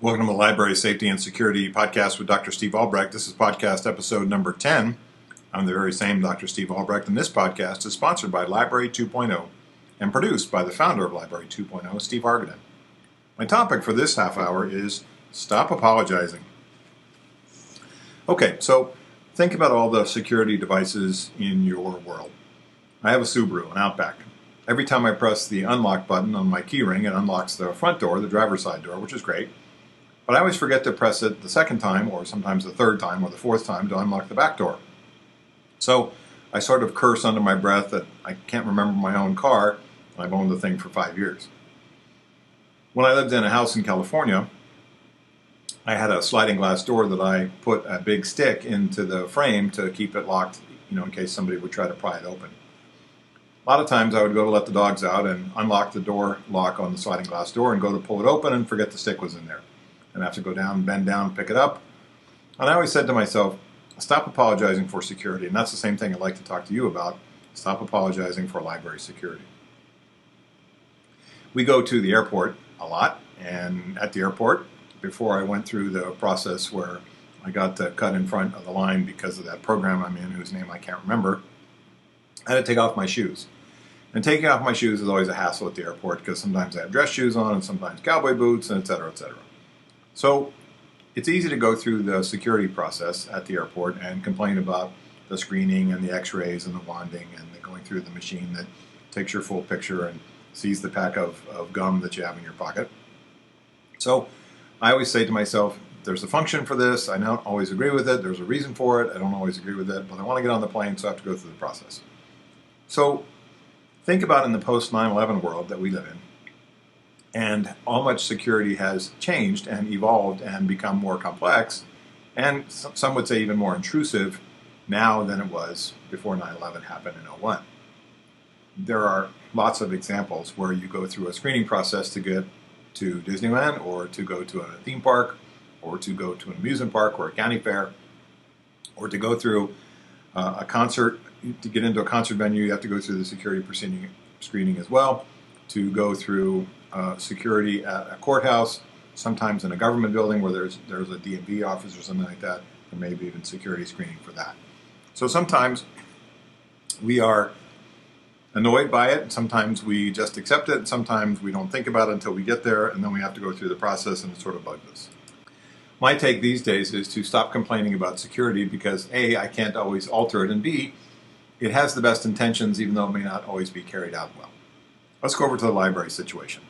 Welcome to the Library Safety and Security Podcast with Dr. Steve Albrecht. This is podcast episode number 10. I'm the very same Dr. Steve Albrecht, and this podcast is sponsored by Library 2.0 and produced by the founder of Library 2.0, Steve Argadin. My topic for this half hour is stop apologizing. Okay, so think about all the security devices in your world. I have a Subaru, an Outback. Every time I press the unlock button on my keyring, it unlocks the front door, the driver's side door, which is great. But I always forget to press it the second time, or sometimes the third time, or the fourth time to unlock the back door. So I sort of curse under my breath that I can't remember my own car, and I've owned the thing for 5 years. When I lived in a house in California, I had a sliding glass door that I put a big stick into the frame to keep it locked, in case somebody would try to pry it open. A lot of times I would go to let the dogs out and unlock the door lock on the sliding glass door and go to pull it open and forget the stick was in there. And I have to go down, bend down, pick it up. And I always said to myself, stop apologizing for security. And that's the same thing I'd like to talk to you about. Stop apologizing for library security. We go to the airport a lot. And at the airport, before I went through the process where I got cut in front of the line because of that program I'm in, whose name I can't remember, I had to take off my shoes. And taking off my shoes is always a hassle at the airport because sometimes I have dress shoes on and sometimes cowboy boots, and et cetera, et cetera. So it's easy to go through the security process at the airport and complain about the screening and the x-rays and the wanding and the going through the machine that takes your full picture and sees the pack of gum that you have in your pocket. So I always say to myself, there's a function for this. I don't always agree with it. There's a reason for it. I don't always agree with it, but I want to get on the plane, so I have to go through the process. So think about in the post 9/11 world that we live in, and how much security has changed and evolved and become more complex, and some would say even more intrusive now than it was before 9/11 happened in 2001. There are lots of examples where you go through a screening process to get to Disneyland, or to go to a theme park, or to go to an amusement park or a county fair, or to go through a concert. To get into a concert venue, you have to go through the security screening as well. To go through security at a courthouse, sometimes in a government building where there's a DMV office or something like that, or maybe even security screening for that. So sometimes we are annoyed by it, sometimes we just accept it, sometimes we don't think about it until we get there, and then we have to go through the process and it sort of bugs us. My take these days is to stop complaining about security because A, I can't always alter it, and B, it has the best intentions even though it may not always be carried out well. Let's go over to the library situation.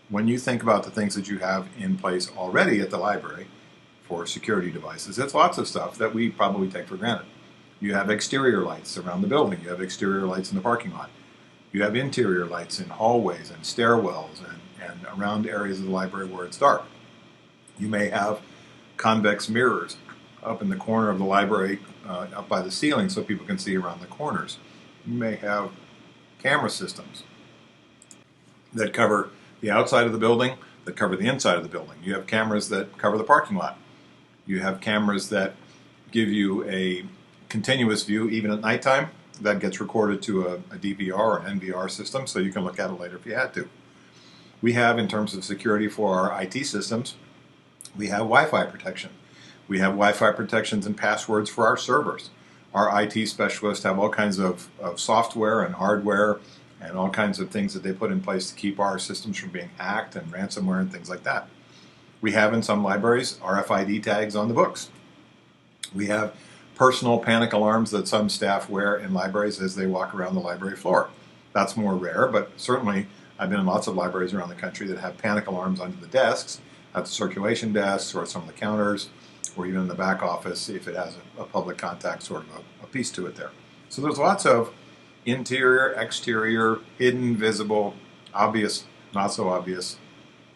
When you think about the things that you have in place already at the library for security devices, it's lots of stuff that we probably take for granted. You have exterior lights around the building. You have exterior lights in the parking lot. You have interior lights in hallways and stairwells and around areas of the library where it's dark. You may have convex mirrors up in the corner of the library, up by the ceiling so people can see around the corners. You may have camera systems that cover the outside of the building, that cover the inside of the building. You have cameras that cover the parking lot. You have cameras that give you a continuous view even at nighttime. That gets recorded to a DVR or an NVR system so you can look at it later if you had to. We have, in terms of security for our IT systems, we have Wi-Fi protection. We have Wi-Fi protections and passwords for our servers. Our IT specialists have all kinds of software and hardware and all kinds of things that they put in place to keep our systems from being hacked and ransomware and things like that. We have in some libraries RFID tags on the books. We have personal panic alarms that some staff wear in libraries as they walk around the library floor. That's more rare, but certainly I've been in lots of libraries around the country that have panic alarms under the desks, at the circulation desks, or at some of the counters, or even in the back office if it has a public contact sort of a piece to it there. So there's lots of interior, exterior, hidden, visible, obvious, not so obvious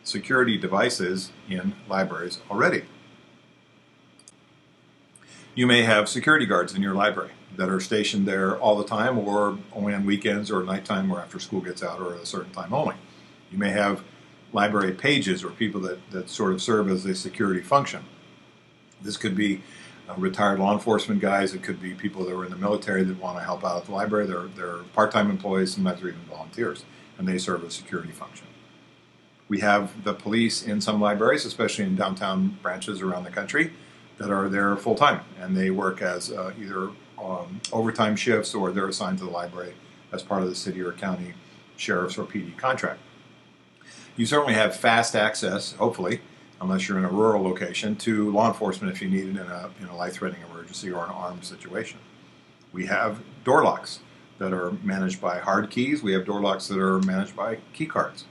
security devices in libraries already. You may have security guards in your library that are stationed there all the time, or only on weekends or nighttime or after school gets out, or at a certain time only. You may have library pages or people that sort of serve as a security function. This could be retired law enforcement guys. It could be people that were in the military that want to help out at the library. They're part-time employees, sometimes they're even volunteers, and they serve a security function. We have the police in some libraries, especially in downtown branches around the country, that are there full time, and they work as either overtime shifts, or they're assigned to the library as part of the city or county sheriff's or PD contract. You certainly have fast access, hopefully, unless you're in a rural location, to law enforcement if you need it in a life-threatening emergency or an armed situation. We have door locks that are managed by hard keys. We have door locks that are managed by key cards.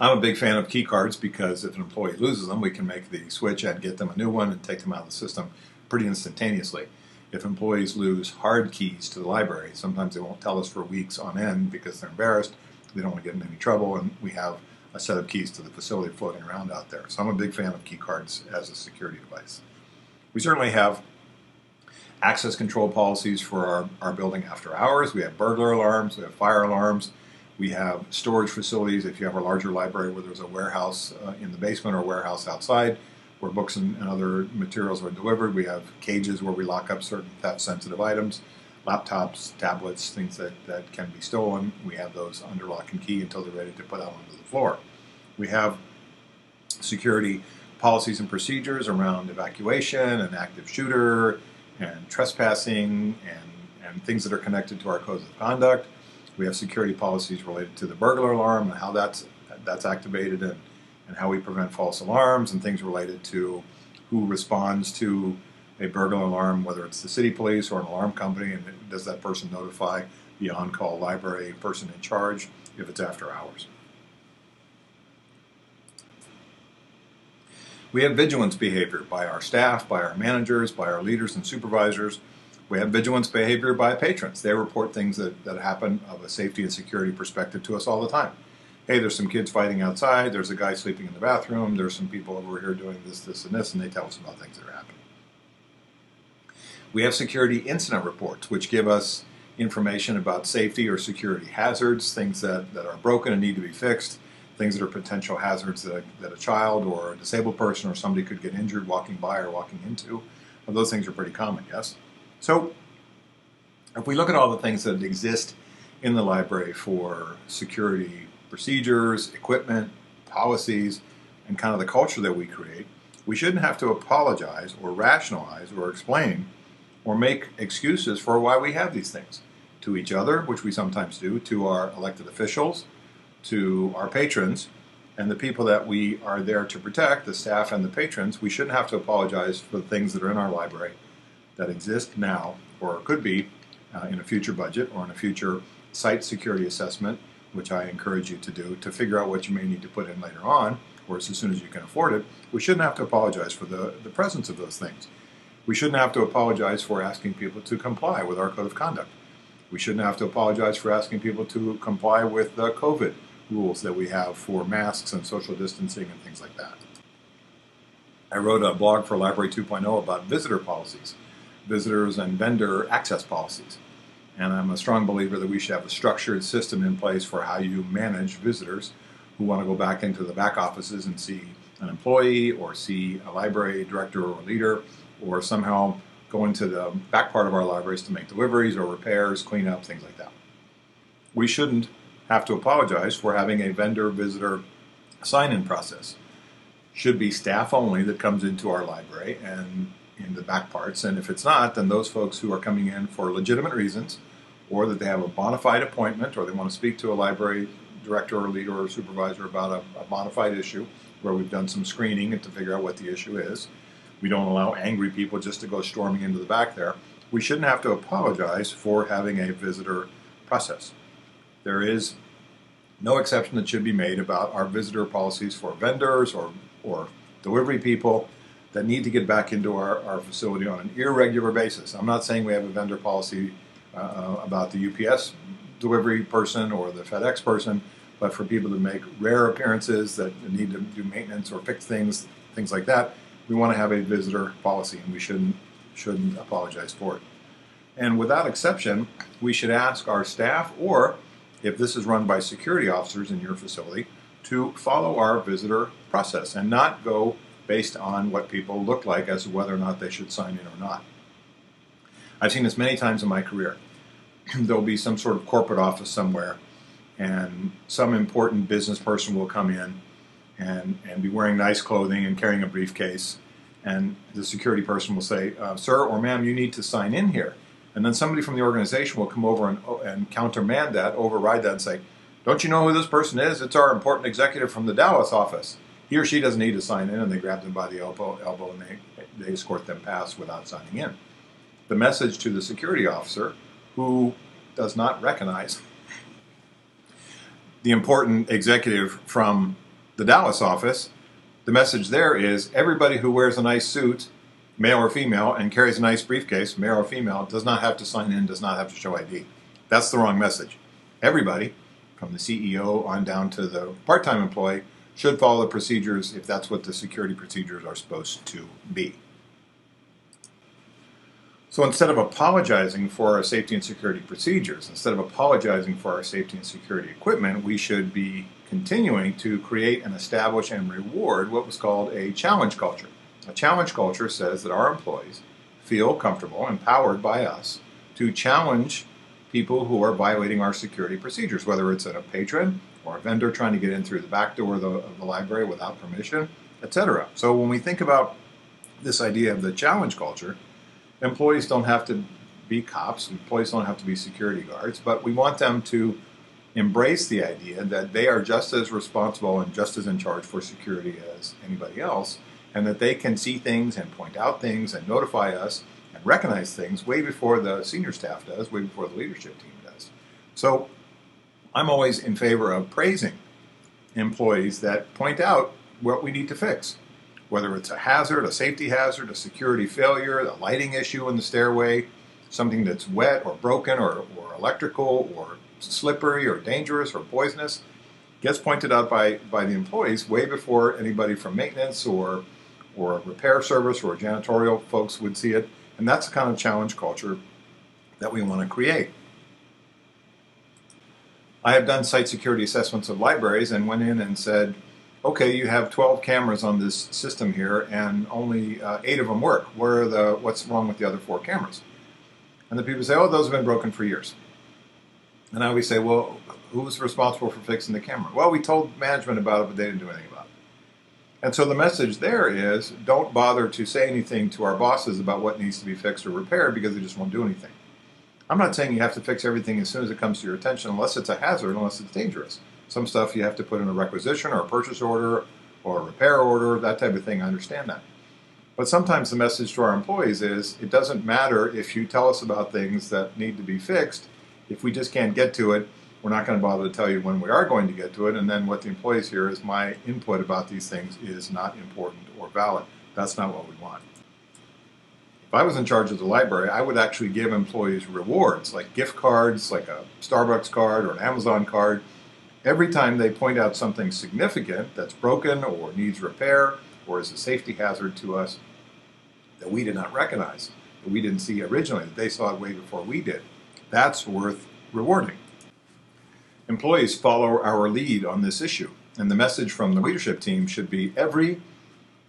I'm a big fan of key cards because if an employee loses them, we can make the switch and get them a new one and take them out of the system pretty instantaneously. If employees lose hard keys to the library, sometimes they won't tell us for weeks on end because they're embarrassed, they don't want to get in any trouble, and we have a set of keys to the facility floating around out there. So I'm a big fan of key cards as a security device. We certainly have access control policies for our building after hours. We have burglar alarms, we have fire alarms, we have storage facilities if you have a larger library where there's a warehouse in the basement or a warehouse outside where books and other materials are delivered. We have cages where we lock up certain theft-sensitive items, laptops, tablets, things that can be stolen. We have those under lock and key until they're ready to put out onto the floor. We have security policies and procedures around evacuation and active shooter and trespassing and things that are connected to our codes of conduct. We have security policies related to the burglar alarm and how that's activated and how we prevent false alarms, and things related to who responds to a burglar alarm, whether it's the city police or an alarm company, and does that person notify the on-call library person in charge if it's after hours. We have vigilance behavior by our staff, by our managers, by our leaders and supervisors. We have vigilance behavior by patrons. They report things that happen of a safety and security perspective to us all the time. Hey, there's some kids fighting outside, there's a guy sleeping in the bathroom, there's some people over here doing this, this, and this, and they tell us about things that are happening. We have security incident reports, which give us information about safety or security hazards, things that are broken and need to be fixed, things that are potential hazards that a child or a disabled person or somebody could get injured walking by or walking into. Well, those things are pretty common, yes? So if we look at all the things that exist in the library for security procedures, equipment, policies, and kind of the culture that we create, we shouldn't have to apologize or rationalize or explain or make excuses for why we have these things to each other, which we sometimes do, to our elected officials, to our patrons, and the people that we are there to protect, the staff and the patrons. We shouldn't have to apologize for the things that are in our library that exist now or could be in a future budget or in a future site security assessment, which I encourage you to do, to figure out what you may need to put in later on, or as soon as you can afford it. We shouldn't have to apologize for the presence of those things. We shouldn't have to apologize for asking people to comply with our code of conduct. We shouldn't have to apologize for asking people to comply with the COVID rules that we have for masks and social distancing and things like that. I wrote a blog for Library 2.0 about visitor policies, visitors and vendor access policies. And I'm a strong believer that we should have a structured system in place for how you manage visitors who want to go back into the back offices and see an employee or see a library director or leader, or somehow go into the back part of our libraries to make deliveries or repairs, clean up, things like that. We shouldn't have to apologize for having a vendor-visitor sign-in process. Should be staff only that comes into our library and in the back parts, and if it's not, then those folks who are coming in for legitimate reasons, or that they have a bona fide appointment, or they want to speak to a library director or leader or supervisor about a bona fide issue where we've done some screening to figure out what the issue is. We don't allow angry people just to go storming into the back there. We shouldn't have to apologize for having a visitor process. There is no exception that should be made about our visitor policies for vendors or delivery people that need to get back into our facility on an irregular basis. I'm not saying we have a vendor policy about the UPS delivery person or the FedEx person, but for people to make rare appearances that need to do maintenance or fix things like that, we want to have a visitor policy, and we shouldn't apologize for it. And without exception, we should ask our staff, or if this is run by security officers in your facility, to follow our visitor process and not go based on what people look like as to whether or not they should sign in or not. I've seen this many times in my career. There'll be some sort of corporate office somewhere, and some important business person will come in and be wearing nice clothing and carrying a briefcase, and the security person will say, sir or ma'am, you need to sign in here. And then somebody from the organization will come over and countermand that, override that, and say, don't you know who this person is? It's our important executive from the Dallas office. He or she doesn't need to sign in, and they grab them by the elbow and they escort them past without signing in. The message to the security officer, who does not recognize the important executive from the Dallas office, the message there is everybody who wears a nice suit, male or female, and carries a nice briefcase, male or female, does not have to sign in, does not have to show ID. That's the wrong message. Everybody, from the CEO on down to the part-time employee, should follow the procedures if that's what the security procedures are supposed to be. So instead of apologizing for our safety and security procedures, instead of apologizing for our safety and security equipment, we should be continuing to create and establish and reward what was called a challenge culture. A challenge culture says that our employees feel comfortable, empowered by us, to challenge people who are violating our security procedures, whether it's a patron or a vendor trying to get in through the back door of the library without permission, etc. So when we think about this idea of the challenge culture, employees don't have to be cops, employees don't have to be security guards, but we want them to embrace the idea that they are just as responsible and just as in charge for security as anybody else, and that they can see things and point out things and notify us and recognize things way before the senior staff does, way before the leadership team does. So I'm always in favor of praising employees that point out what we need to fix, whether it's a hazard, a safety hazard, a security failure, a lighting issue in the stairway, something that's wet or broken or electrical or slippery or dangerous or poisonous, gets pointed out by the employees way before anybody from maintenance or repair service or janitorial folks would see it. And that's the kind of challenge culture that we want to create. I have done site security assessments of libraries and went in and said, okay, you have 12 cameras on this system here and only 8 of them work. What's wrong with the other 4 cameras? And the people say, oh, those have been broken for years. And I always say, well, who's responsible for fixing the camera? Well, we told management about it, but they didn't do anything about it. And so the message there is, don't bother to say anything to our bosses about what needs to be fixed or repaired because they just won't do anything. I'm not saying you have to fix everything as soon as it comes to your attention unless it's a hazard, unless it's dangerous. Some stuff you have to put in a requisition or a purchase order or a repair order, that type of thing. I understand that. But sometimes the message to our employees is, it doesn't matter if you tell us about things that need to be fixed. If we just can't get to it, we're not going to bother to tell you when we are going to get to it. And then what the employees hear is, my input about these things is not important or valid. That's not what we want. If I was in charge of the library, I would actually give employees rewards, like gift cards, like a Starbucks card or an Amazon card, every time they point out something significant that's broken or needs repair or is a safety hazard to us that we did not recognize, that we didn't see originally, that they saw it way before we did. That's worth rewarding. Employees follow our lead on this issue, and the message from the leadership team should be, every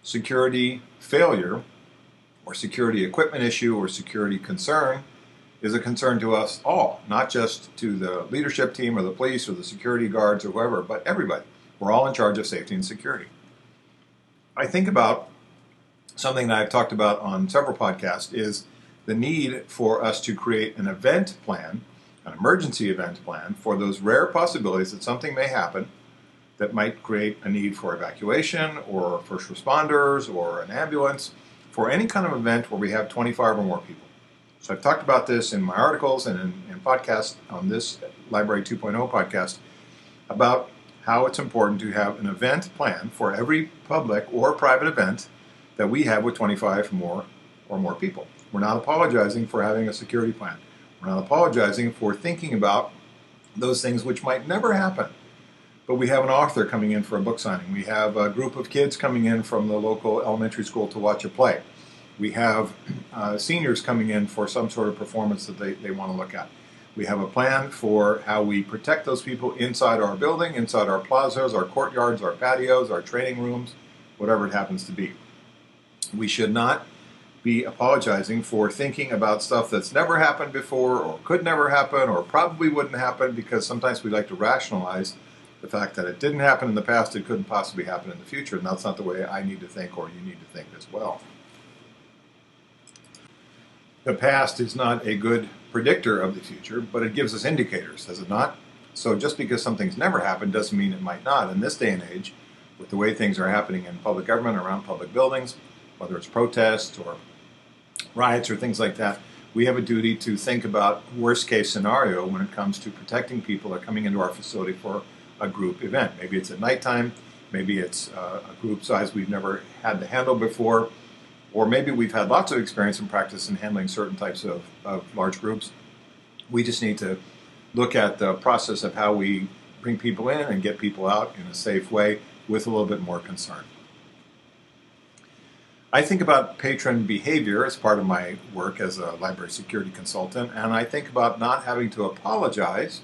security failure or security equipment issue or security concern is a concern to us all, not just to the leadership team or the police or the security guards or whoever, but everybody. We're all in charge of safety and security. I think about something that I've talked about on several podcasts is the need for us to create an event plan, an emergency event plan, for those rare possibilities that something may happen that might create a need for evacuation or first responders or an ambulance, for any kind of event where we have 25 or more people. So I've talked about this in my articles and in podcasts on this Library 2.0 podcast about how it's important to have an event plan for every public or private event that we have with 25 or more people. We're not apologizing for having a security plan. We're not apologizing for thinking about those things which might never happen. But we have an author coming in for a book signing. We have a group of kids coming in from the local elementary school to watch a play. We have seniors coming in for some sort of performance that they want to look at. We have a plan for how we protect those people inside our building, inside our plazas, our courtyards, our patios, our training rooms, whatever it happens to be. We should not be apologizing for thinking about stuff that's never happened before or could never happen or probably wouldn't happen, because sometimes we like to rationalize the fact that it didn't happen in the past, it couldn't possibly happen in the future, and that's not the way I need to think or you need to think as well. The past is not a good predictor of the future, but it gives us indicators, does it not? So just because something's never happened doesn't mean it might not. In this day and age, with the way things are happening in public government, around public buildings, whether it's protests or riots or things like that, we have a duty to think about worst case scenario when it comes to protecting people that are coming into our facility for a group event. Maybe it's at nighttime, maybe it's a group size we've never had to handle before, or maybe we've had lots of experience and practice in handling certain types of large groups. We just need to look at the process of how we bring people in and get people out in a safe way with a little bit more concern. I think about patron behavior as part of my work as a library security consultant, and I think about not having to apologize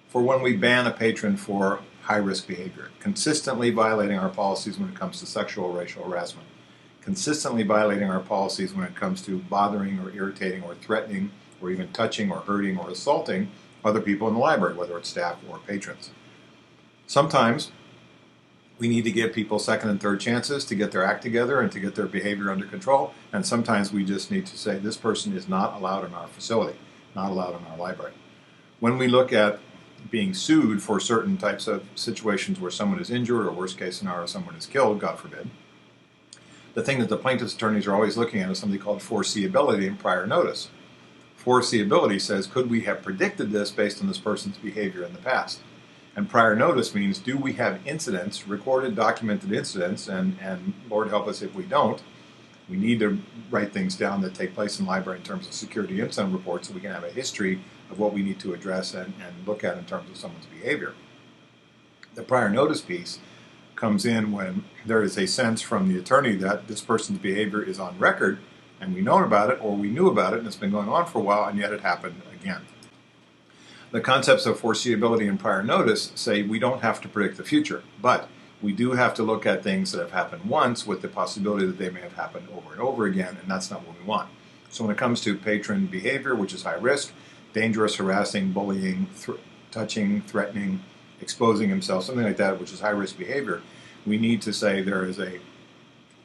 for when we ban a patron for high-risk behavior, consistently violating our policies when it comes to sexual or racial harassment, consistently violating our policies when it comes to bothering or irritating or threatening or even touching or hurting or assaulting other people in the library, whether it's staff or patrons. Sometimes we need to give people second and third chances to get their act together and to get their behavior under control, and sometimes we just need to say this person is not allowed in our facility, not allowed in our library. When we look at being sued for certain types of situations where someone is injured or worst case scenario someone is killed, God forbid, the thing that the plaintiff's attorneys are always looking at is something called foreseeability and prior notice. Foreseeability says, could we have predicted this based on this person's behavior in the past? And prior notice means, do we have incidents, recorded, documented incidents, and Lord help us if we don't. We need to write things down that take place in the library in terms of security incident reports so we can have a history of what we need to address and look at in terms of someone's behavior. The prior notice piece comes in when there is a sense from the attorney that this person's behavior is on record and we know about it, or we knew about it and it's been going on for a while and yet it happened again. The concepts of foreseeability and prior notice say we don't have to predict the future, but we do have to look at things that have happened once with the possibility that they may have happened over and over again, and that's not what we want. So when it comes to patron behavior, which is high risk, dangerous, harassing, bullying, touching, threatening, exposing himself, something like that, which is high risk behavior, we need to say there is a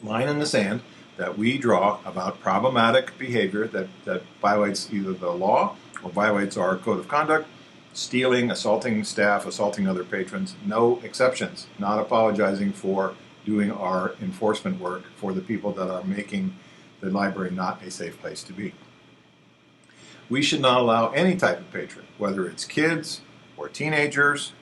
line in the sand that we draw about problematic behavior that violates either the law or violates our code of conduct. Stealing, assaulting staff, assaulting other patrons, no exceptions. Not apologizing for doing our enforcement work for the people that are making the library not a safe place to be. We should not allow any type of patron, whether it's kids or teenagers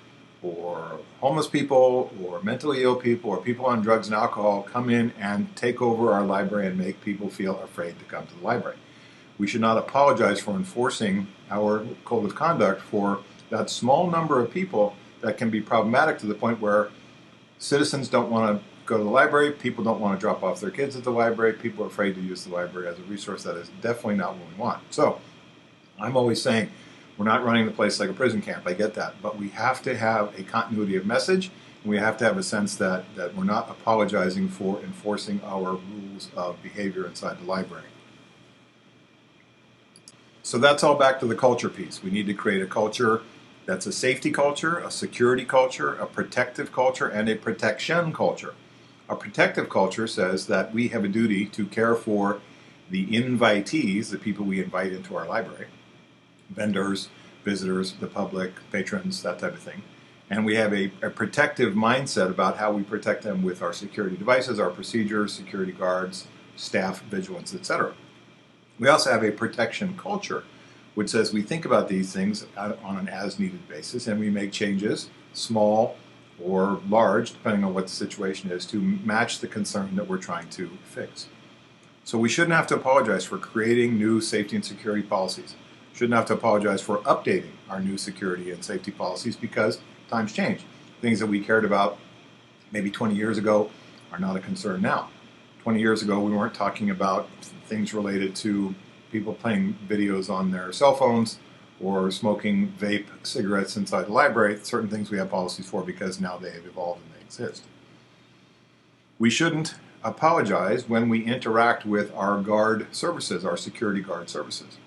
or homeless people or mentally ill people or people on drugs and alcohol, come in and take over our library and make people feel afraid to come to the library. We should not apologize for enforcing our code of conduct for that small number of people that can be problematic to the point where citizens don't want to go to the library, people don't want to drop off their kids at the library, people are afraid to use the library as a resource. That is definitely not what we want. So I'm always saying we're not running the place like a prison camp, I get that, but we have to have a continuity of message, and we have to have a sense that we're not apologizing for enforcing our rules of behavior inside the library. So that's all back to the culture piece. We need to create a culture that's a safety culture, a security culture, a protective culture, and a protection culture. A protective culture says that we have a duty to care for the invitees, the people we invite into our library, vendors, visitors, the public, patrons, that type of thing. And we have a protective mindset about how we protect them with our security devices, our procedures, security guards, staff, vigilance, etc. We also have a protection culture, which says we think about these things on an as-needed basis, and we make changes, small or large, depending on what the situation is, to match the concern that we're trying to fix. So we shouldn't have to apologize for creating new safety and security policies. Shouldn't have to apologize for updating our new security and safety policies because times change. Things that we cared about maybe 20 years ago are not a concern now. 20 years ago, we weren't talking about things related to people playing videos on their cell phones or smoking vape cigarettes inside the library. Certain things we have policies for because now they have evolved and they exist. We shouldn't apologize when we interact with our guard services, our security guard services.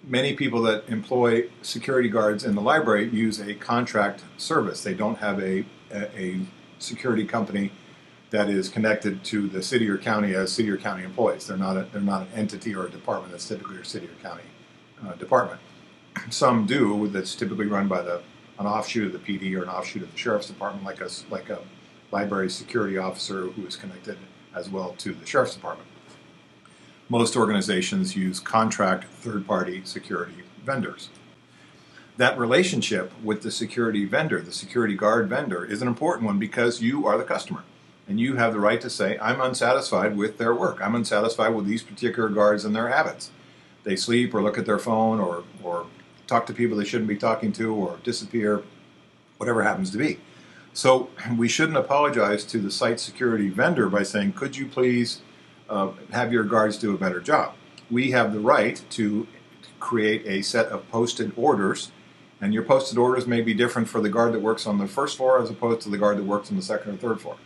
Many people that employ security guards in the library use a contract service. They don't have a security company that is connected to the city or county as city or county employees. They're not an entity or a department that's typically a city or county department. Some do. That's typically run by an offshoot of the PD or an offshoot of the sheriff's department, like a library security officer who is connected as well to the sheriff's department. Most organizations use contract third-party security vendors. That relationship with the security vendor, the security guard vendor, is an important one because you are the customer. And you have the right to say, I'm unsatisfied with their work. I'm unsatisfied with these particular guards and their habits. They sleep or look at their phone or talk to people they shouldn't be talking to or disappear, whatever happens to be. So we shouldn't apologize to the site security vendor by saying, could you please have your guards do a better job? We have the right to create a set of posted orders, and your posted orders may be different for the guard that works on the first floor as opposed to the guard that works on the second or third floor.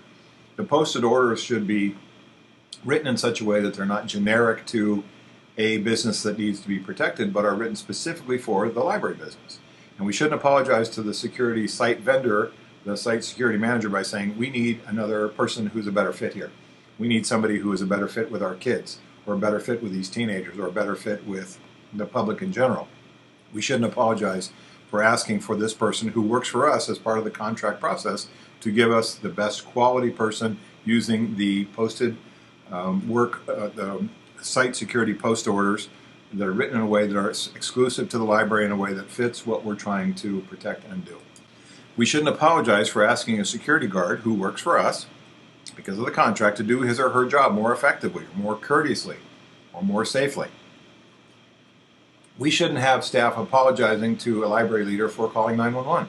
The posted orders should be written in such a way that they're not generic to a business that needs to be protected, but are written specifically for the library business. And we shouldn't apologize to the security site vendor, the site security manager, by saying, we need another person who's a better fit here. We need somebody who is a better fit with our kids, or a better fit with these teenagers, or a better fit with the public in general. We shouldn't apologize for asking for this person who works for us as part of the contract process to give us the best quality person using the posted the site security post orders that are written in a way that are exclusive to the library in a way that fits what we're trying to protect and do. We shouldn't apologize for asking a security guard who works for us because of the contract to do his or her job more effectively, or more courteously, or more safely. We shouldn't have staff apologizing to a library leader for calling 911.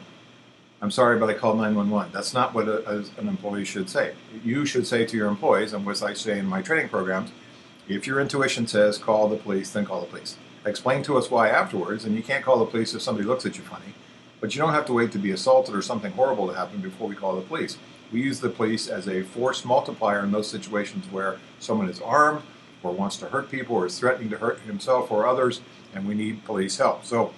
I'm sorry, but I called 911. That's not what an employee should say. You should say to your employees, and what I say in my training programs, if your intuition says call the police, then call the police. Explain to us why afterwards, and you can't call the police if somebody looks at you funny, but you don't have to wait to be assaulted or something horrible to happen before we call the police. We use the police as a force multiplier in those situations where someone is armed or wants to hurt people or is threatening to hurt himself or others, and we need police help. So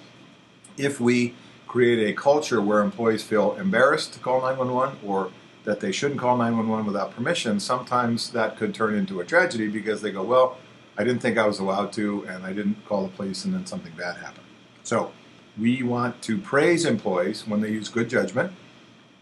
if we create a culture where employees feel embarrassed to call 911 or that they shouldn't call 911 without permission, sometimes that could turn into a tragedy because they go, well, I didn't think I was allowed to, and I didn't call the police, and then something bad happened. So we want to praise employees when they use good judgment.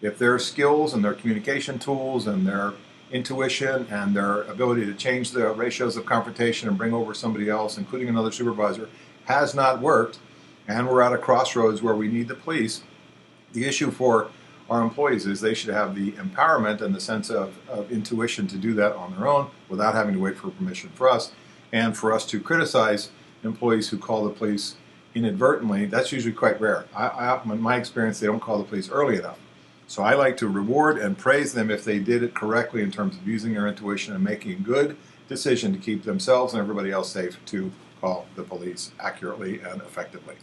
If their skills and their communication tools and their intuition and their ability to change the ratios of confrontation and bring over somebody else, including another supervisor, has not worked, and we're at a crossroads where we need the police, the issue for our employees is they should have the empowerment and the sense of intuition to do that on their own without having to wait for permission for us. And for us to criticize employees who call the police inadvertently, that's usually quite rare. In my experience, they don't call the police early enough. So I like to reward and praise them if they did it correctly in terms of using their intuition and making a good decision to keep themselves and everybody else safe to call the police accurately and effectively.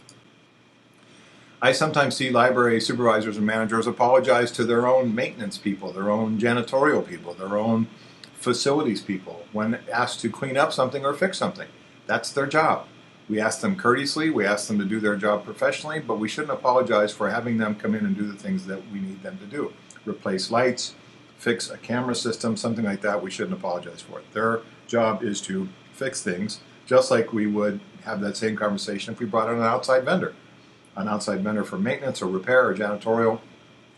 I sometimes see library supervisors and managers apologize to their own maintenance people, their own janitorial people, their own facilities people when asked to clean up something or fix something. That's their job. We ask them courteously, we ask them to do their job professionally, but we shouldn't apologize for having them come in and do the things that we need them to do. Replace lights, fix a camera system, something like that, we shouldn't apologize for it. Their job is to fix things, just like we would have that same conversation if we brought in an outside vendor for maintenance or repair or janitorial.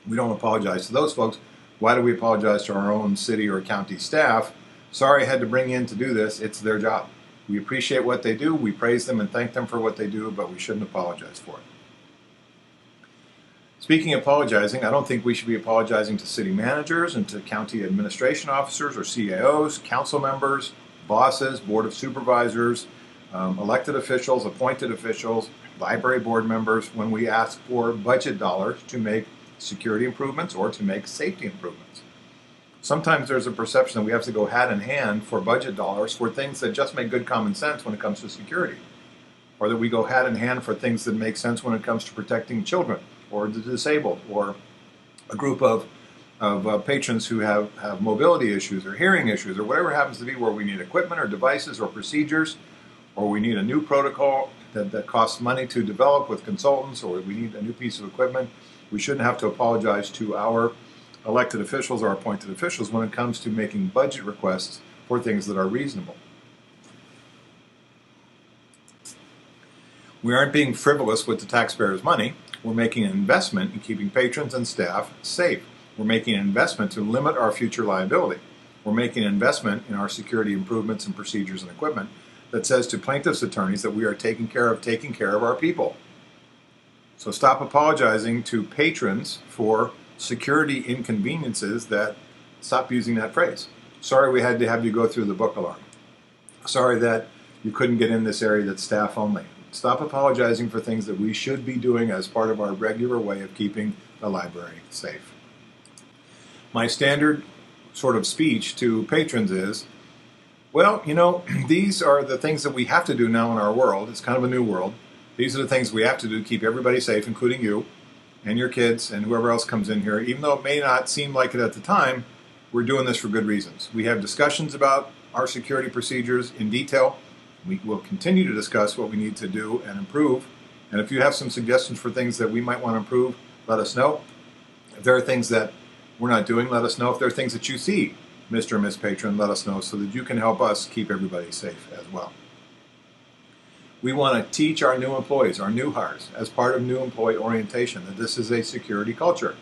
We don't apologize to those folks. Why do we apologize to our own city or county staff? Sorry I had to bring you in to do this. It's their job. We appreciate what they do. We praise them and thank them for what they do, but we shouldn't apologize for it. Speaking of apologizing, I don't think we should be apologizing to city managers and to county administration officers or CAOs, council members, bosses, board of supervisors, elected officials, appointed officials, library board members when we ask for budget dollars to make security improvements or to make safety improvements. Sometimes there's a perception that we have to go hand in hand for budget dollars for things that just make good common sense when it comes to security, or that we go hand in hand for things that make sense when it comes to protecting children or the disabled or a group of patrons who have mobility issues or hearing issues or whatever it happens to be, where we need equipment or devices or procedures, or we need a new protocol that costs money to develop with consultants, or we need a new piece of equipment. We shouldn't have to apologize to our elected officials or appointed officials when it comes to making budget requests for things that are reasonable. We aren't being frivolous with the taxpayers' money. We're making an investment in keeping patrons and staff safe. We're making an investment to limit our future liability. We're making an investment in our security improvements and procedures and equipment that says to plaintiffs' attorneys that we are taking care of our people. So stop apologizing to patrons for security inconveniences. Stop using that phrase. Sorry we had to have you go through the book alarm. Sorry that you couldn't get in this area that's staff only. Stop apologizing for things that we should be doing as part of our regular way of keeping the library safe. My standard sort of speech to patrons is, well, these are the things that we have to do now in our world. It's kind of a new world. These are the things we have to do to keep everybody safe, including you and your kids and whoever else comes in here. Even though it may not seem like it at the time, we're doing this for good reasons. We have discussions about our security procedures in detail. We will continue to discuss what we need to do and improve. And if you have some suggestions for things that we might want to improve, let us know. If there are things that we're not doing, let us know. If there are things that you see, Mr. and Ms. Patron, let us know so that you can help us keep everybody safe as well. We want to teach our new employees, our new hires, as part of new employee orientation, that this is a security culture,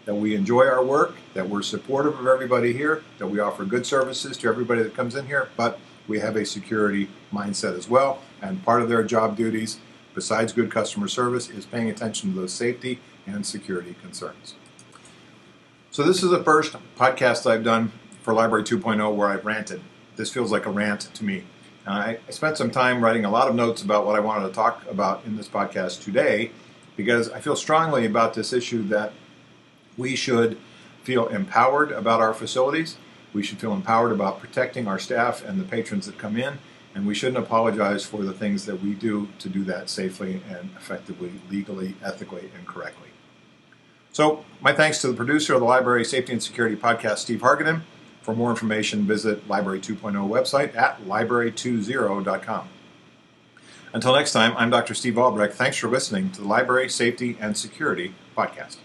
that we enjoy our work, that we're supportive of everybody here, that we offer good services to everybody that comes in here, but we have a security mindset as well, and part of their job duties, besides good customer service, is paying attention to those safety and security concerns. So this is the first podcast I've done for Library 2.0 where I've ranted. This feels like a rant to me. I spent some time writing a lot of notes about what I wanted to talk about in this podcast today, because I feel strongly about this issue that we should feel empowered about our facilities. We should feel empowered about protecting our staff and the patrons that come in, and we shouldn't apologize for the things that we do to do that safely and effectively, legally, ethically, and correctly. So my thanks to the producer of the Library Safety and Security Podcast, Steve Hargadon. For more information, visit Library 2.0 website at library20.com. Until next time, I'm Dr. Steve Albrecht. Thanks for listening to the Library Safety and Security Podcast.